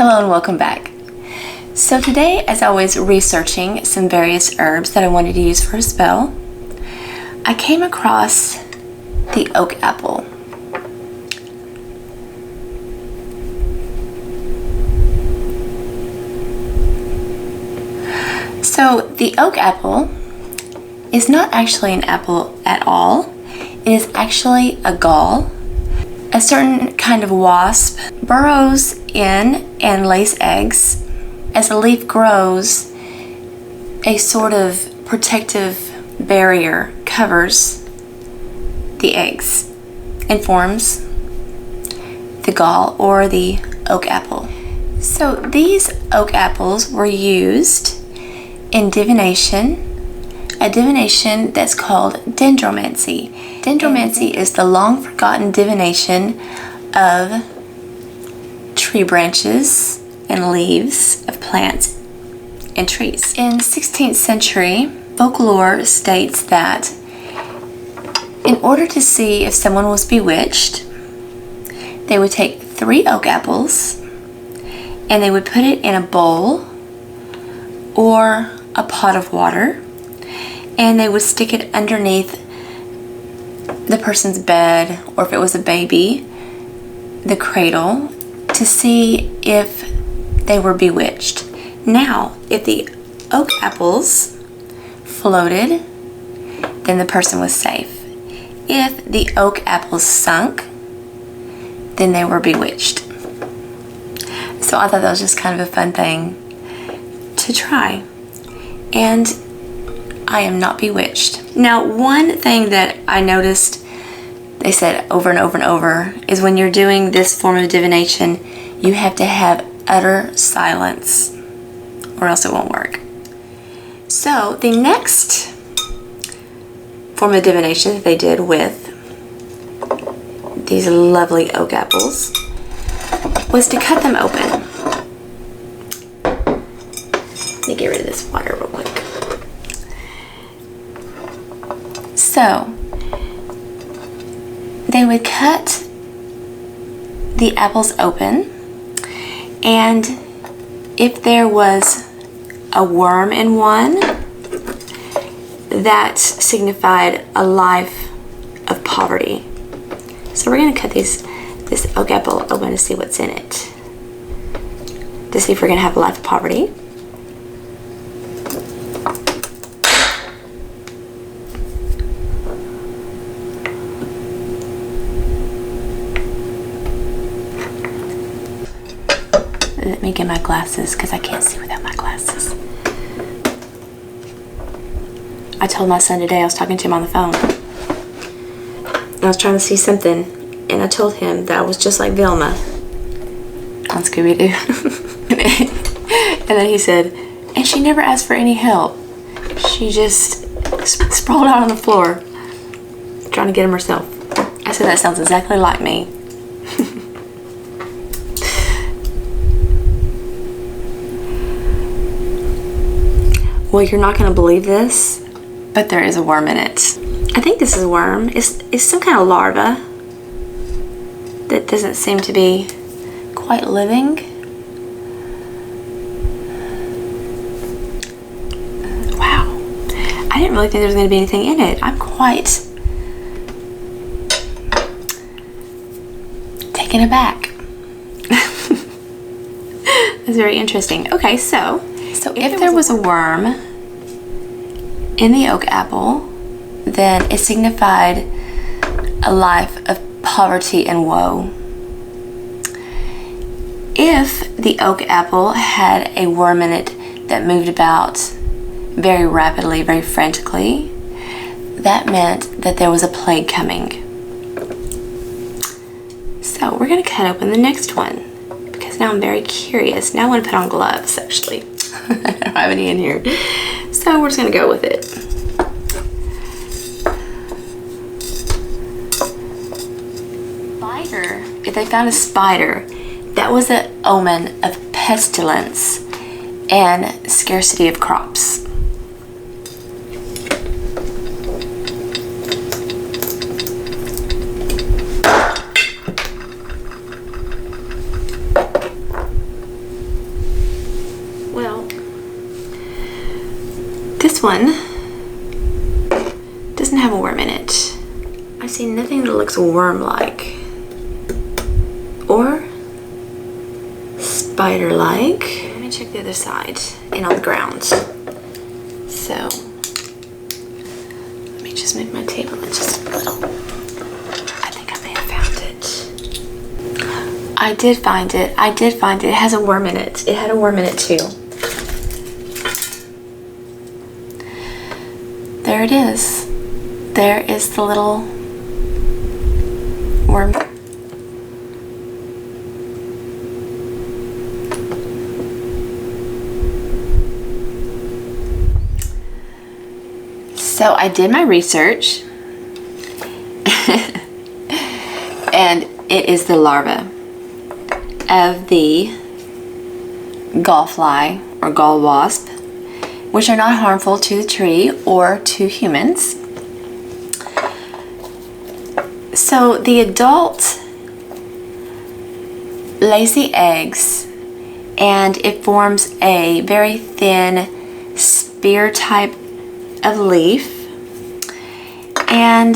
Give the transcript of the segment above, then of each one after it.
Hello and welcome back. So today, as I was researching some various herbs that I wanted to use for a spell, I came across the oak apple. So the oak apple is not actually an apple at all. It is actually a gall. A certain kind of wasp burrows in and lays eggs. As the leaf grows, a sort of protective barrier covers the eggs and forms the gall or the oak apple. So these oak apples were used in divination, a divination that's called dendromancy. Dendromancy is the long forgotten divination of tree branches and leaves of plants and trees. In 16th century, folklore states that in order to see if someone was bewitched, they would take 3 oak apples and they would put it in a bowl or a pot of water, and they would stick it underneath the person's bed, or if it was a baby, the cradle, to see if they were bewitched. Now, if the oak apples floated, then the person was safe. If the oak apples sunk, then they were bewitched. So I thought that was just kind of a fun thing to try. And I am not bewitched. Now, one thing that I noticed they said over and over and over is when you're doing this form of divination, you have to have utter silence or else it won't work. So the next form of divination that they did with these lovely oak apples was to cut them open. Let me get rid of this water real quick. So, they would cut the apples open, and if there was a worm in one, that signified a life of poverty. So we're going to cut this oak apple open to see what's in it, to see if we're going to have a life of poverty. Let me get my glasses because I can't see without my glasses. I told my son today, I was talking to him on the phone, I was trying to see something, and I told him that I was just like Velma on Scooby-Doo. And then he said, and she never asked for any help. She just sprawled out on the floor trying to get him herself. I said, that sounds exactly like me. Well, you're not going to believe this, but there is a worm in it. I think this is a worm. It's some kind of larva that doesn't seem to be quite living. Wow. I didn't really think there was going to be anything in it. I'm quite taken aback. That's very interesting. Okay, so if there was a worm in the oak apple, then it signified a life of poverty and woe. If the oak apple had a worm in it that moved about very rapidly, very frantically, that meant that there was a plague coming. So we're going to cut open the next one because now I'm very curious. Now I want to put on gloves, actually. I don't have any in here. So we're just going to go with it. Spider. If they found a spider, that was an omen of pestilence and scarcity of crops. this one doesn't have a worm in it. I see nothing that looks worm-like or spider-like. Let me check the other side and on the ground. So let me just move my table just a little. I think I may have found it. I did find it. I did find it. It has a worm in it. It had a worm in it too. There it is. There is the little worm. So I did my research and it is the larva of the gall fly or gall wasp, which are not harmful to the tree or to humans. So the adult lays the eggs and it forms a very thin spear type of leaf, and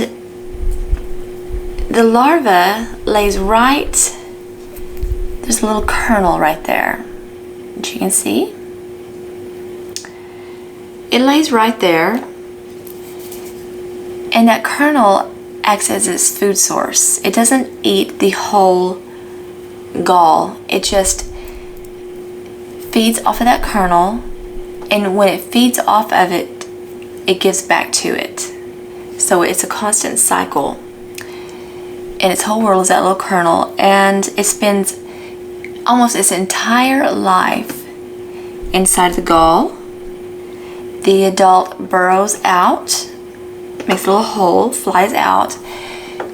the larva lays right, there's a little kernel right there that you can see. It lays right there, and that kernel acts as its food source. It doesn't eat the whole gall, it just feeds off of that kernel, and when it feeds off of it, it gives back to it. So it's a constant cycle, and its whole world is that little kernel, and it spends almost its entire life inside the gall. The adult burrows out, makes a little hole, flies out,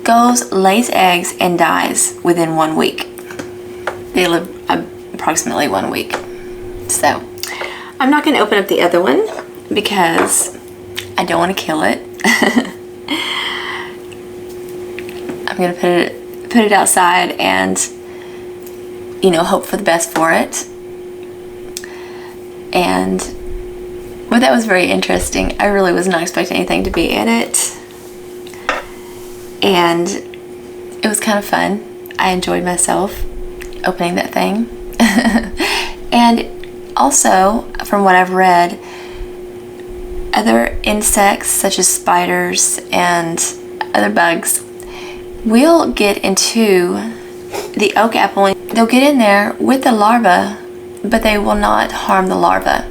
goes, lays eggs, and dies within 1 week. They live approximately 1 week. So I'm not going to open up the other one because I don't want to kill it. I'm going to put it outside and, you know, hope for the best for it. But that was very interesting. I really was not expecting anything to be in it. And it was kind of fun. I enjoyed myself opening that thing. And also, from what I've read, other insects such as spiders and other bugs will get into the oak apple, and they'll get in there with the larva, but they will not harm the larva.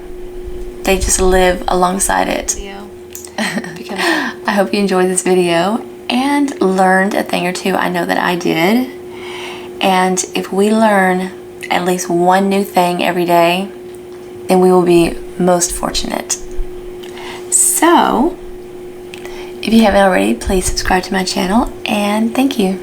They just live alongside it. I hope you enjoyed this video and learned a thing or two. I know that I did. And if we learn at least one new thing every day, then we will be most fortunate. So, if you haven't already, please subscribe to my channel, and thank you.